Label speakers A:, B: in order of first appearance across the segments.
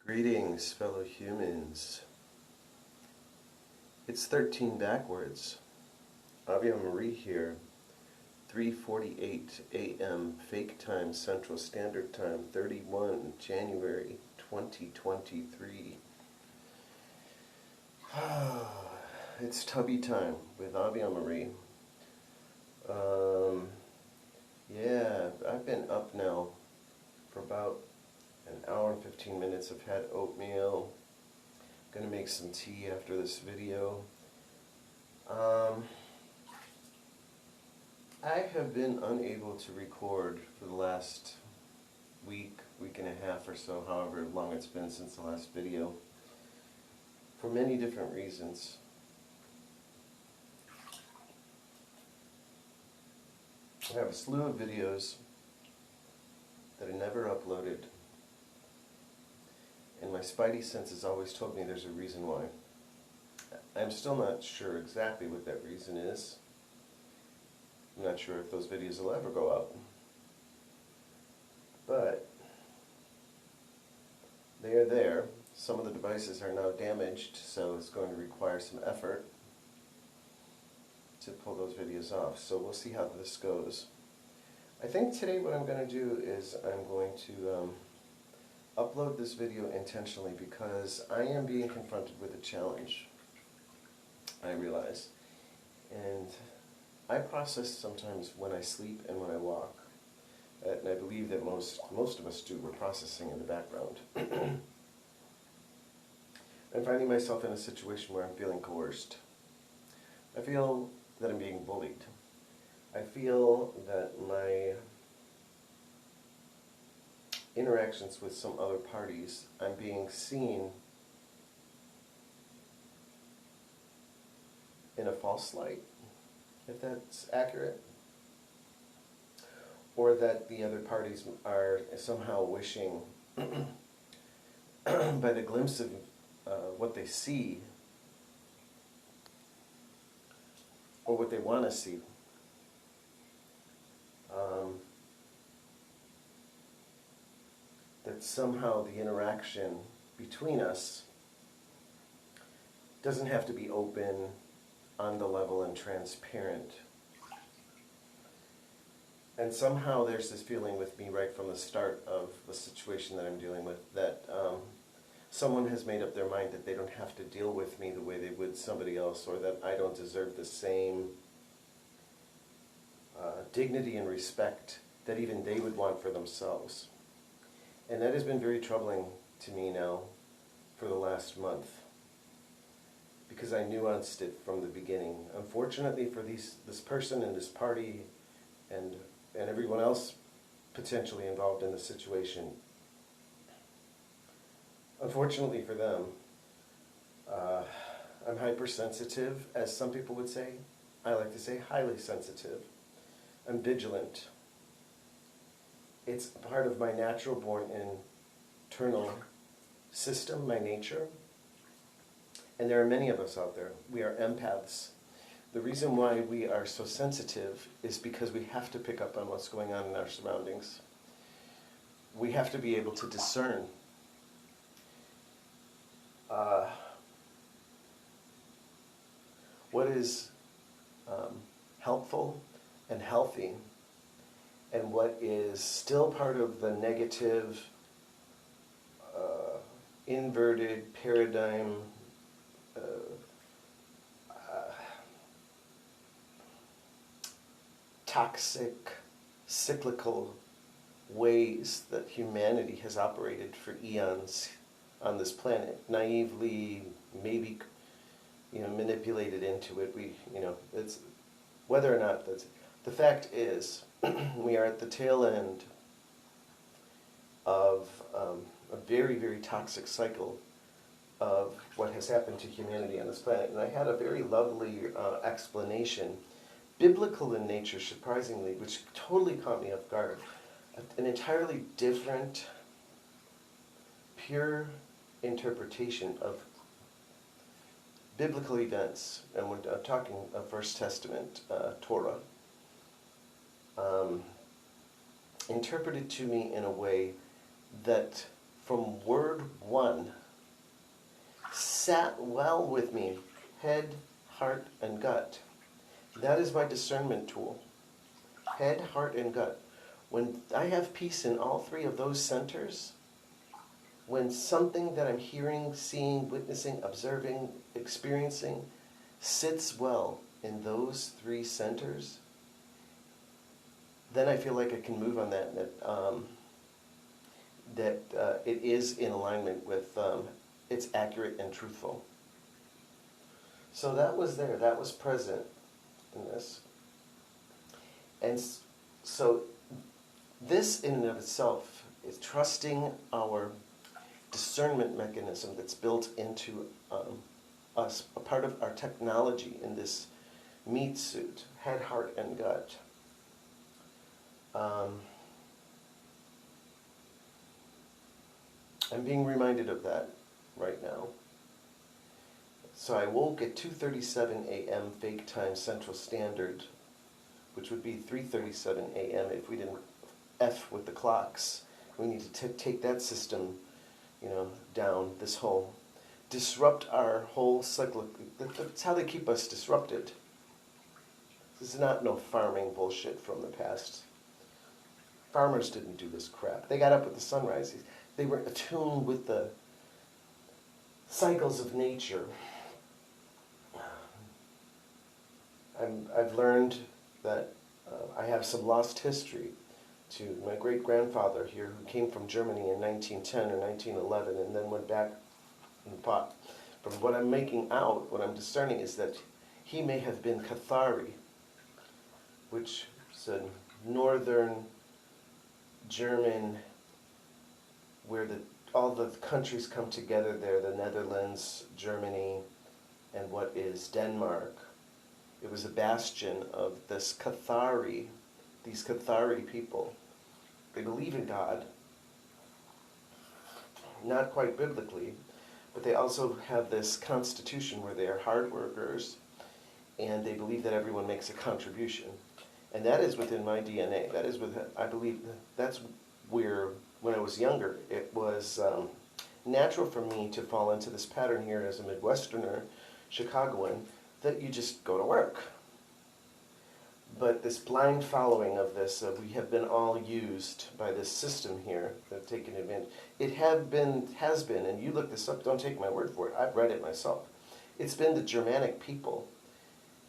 A: Greetings, fellow humans. It's 13 backwards. Avion-Marie here. 3:48 a.m. fake time, Central Standard Time, 31 January 2023. It's tubby time with Avion-Marie. Yeah, I've been up now for about an hour and 15 minutes. I've had oatmeal. Gonna make some tea after this video. I have been unable to record for the last week and a half or so, however long it's been since the last video, for many different reasons. I have a slew of videos that I never uploaded, and my spidey senses always told me there's a reason why. I'm still not sure exactly what that reason is. I'm not sure if those videos will ever go out. But they are there. Some of the devices are now damaged, so it's going to require some effort to pull those videos off. So we'll see how this goes. I think today what I'm going to do is I'm going to upload this video intentionally because I am being confronted with a challenge, I realize. And I process sometimes when I sleep and when I walk. And I believe that most of us do. We're processing in the background. I'm finding myself in a situation where I'm feeling coerced. I feel that I'm being bullied. I feel that my interactions with some other parties, I'm being seen in a false light, if that's accurate, or that the other parties are somehow wishing, by the glimpse of what they see, or what they want to see, that somehow the interaction between us doesn't have to be open, on the level, and transparent. And somehow there's this feeling with me right from the start of the situation that I'm dealing with that someone has made up their mind that they don't have to deal with me the way they would somebody else, or that I don't deserve the same dignity and respect that even they would want for themselves. And that has been very troubling to me now for the last month, because I nuanced it from the beginning. Unfortunately for this person and this party and everyone else potentially involved in the situation, unfortunately for them, I'm hypersensitive, as some people would say. I like to say highly sensitive. I'm vigilant. It's part of my natural born internal system, my nature. And there are many of us out there. We are empaths. The reason why we are so sensitive is because we have to pick up on what's going on in our surroundings. We have to be able to discern what is helpful and healthy, and what is still part of the negative, inverted paradigm, toxic, cyclical ways that humanity has operated for eons on this planet, naively, maybe, manipulated into it. It's whether or not that's. The fact is, we are at the tail end of a very, very toxic cycle of what has happened to humanity on this planet. And I had a very lovely explanation, biblical in nature, surprisingly, which totally caught me off guard. An entirely different, pure interpretation of biblical events, and we're talking First Testament, Torah, interpreted to me in a way that from word one sat well with me, head, heart, and gut. That is my discernment tool. Head, heart, and gut. When I have peace in all three of those centers, when something that I'm hearing, seeing, witnessing, observing, experiencing sits well in those three centers, then I feel like I can move on that, that it is in alignment with, it's accurate and truthful. So that was there, that was present in this. And so this in and of itself is trusting our discernment mechanism that's built into us, a part of our technology in this meat suit, head, heart, and gut. I'm being reminded of that right now. So I woke at 2:37 a.m. fake time Central Standard, which would be 3:37 a.m. if we didn't F with the clocks. We need to take that system, down, this whole, disrupt our whole cycle. That's how they keep us disrupted. This is not no farming bullshit from the past. Farmers didn't do this crap. They got up with the sunrise. They were attuned with the cycles of nature. I've learned that I have some lost history to my great-grandfather here, who came from Germany in 1910 or 1911 and then went back and fought. From what I'm making out, what I'm discerning is that he may have been Cathari, which is a northern German, where all the countries come together there, the Netherlands, Germany, and what is Denmark. It was a bastion of this Cathari, these Cathari people. They believe in God, not quite biblically, but they also have this constitution where they are hard workers, and they believe that everyone makes a contribution. And that is within my DNA. That is I believe that's where, when I was younger, it was natural for me to fall into this pattern here as a Midwesterner, Chicagoan, that you just go to work. But this blind following of this, we have been all used by this system here that have taken advantage. It has been, and you look this up, don't take my word for it, I've read it myself. It's been the Germanic people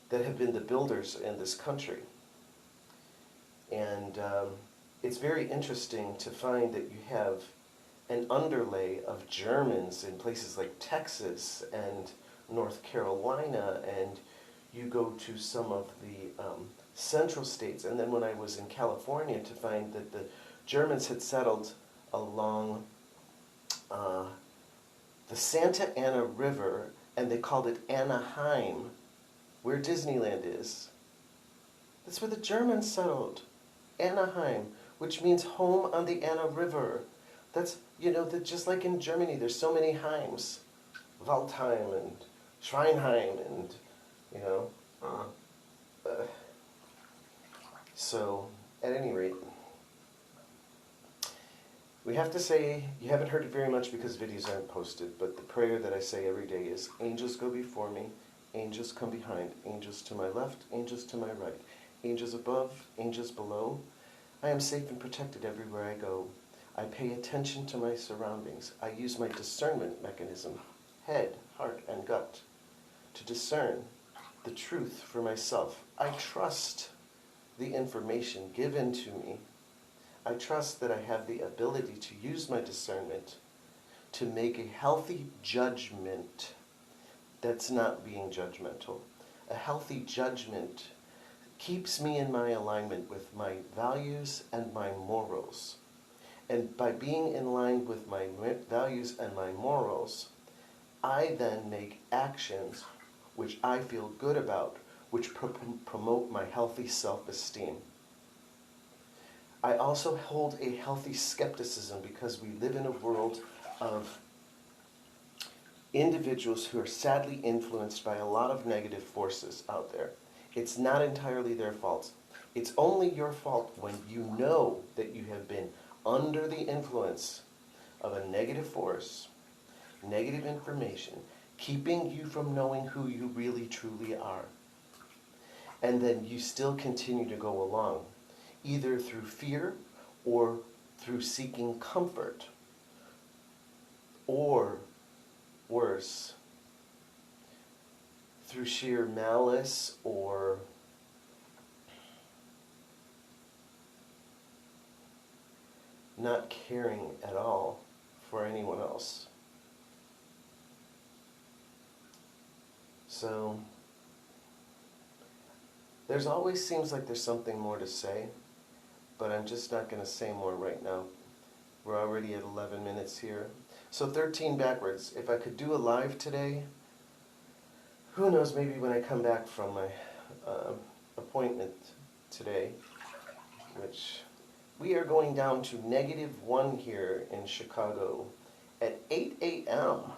A: that have been the builders in this country. And it's very interesting to find that you have an underlay of Germans in places like Texas and North Carolina, and you go to some of the central states, and then when I was in California, to find that the Germans had settled along the Santa Ana River, and they called it Anaheim, where Disneyland is. That's where the Germans settled, Anaheim, which means home on the Anna River. That's, just like in Germany, there's so many Heims, Waldheim and Schweinheim, and, so, at any rate, we have to say, you haven't heard it very much because videos aren't posted, but the prayer that I say every day is, angels go before me, angels come behind, angels to my left, angels to my right, angels above, angels below. I am safe and protected everywhere I go. I pay attention to my surroundings. I use my discernment mechanism, head, heart, and gut, to discern the truth for myself. I trust the information given to me. I trust that I have the ability to use my discernment to make a healthy judgment that's not being judgmental. A healthy judgment keeps me in my alignment with my values and my morals. And by being in line with my values and my morals, I then make actions which I feel good about, which promote my healthy self-esteem. I also hold a healthy skepticism because we live in a world of individuals who are sadly influenced by a lot of negative forces out there. It's not entirely their fault. It's only your fault when you know that you have been under the influence of a negative force, negative information, keeping you from knowing who you really truly are. And then you still continue to go along, either through fear or through seeking comfort, or worse, through sheer malice or not caring at all for anyone else. So, there's always seems like there's something more to say, but I'm just not going to say more right now. We're already at 11 minutes here. So 13 backwards. If I could do a live today, who knows, maybe when I come back from my appointment today, which we are going down to -1 here in Chicago at 8 a.m.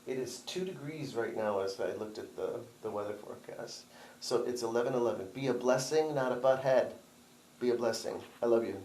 A: It is 2 degrees right now as I looked at the weather forecast. So it's 11:11. Be a blessing, not a butthead. Be a blessing. I love you.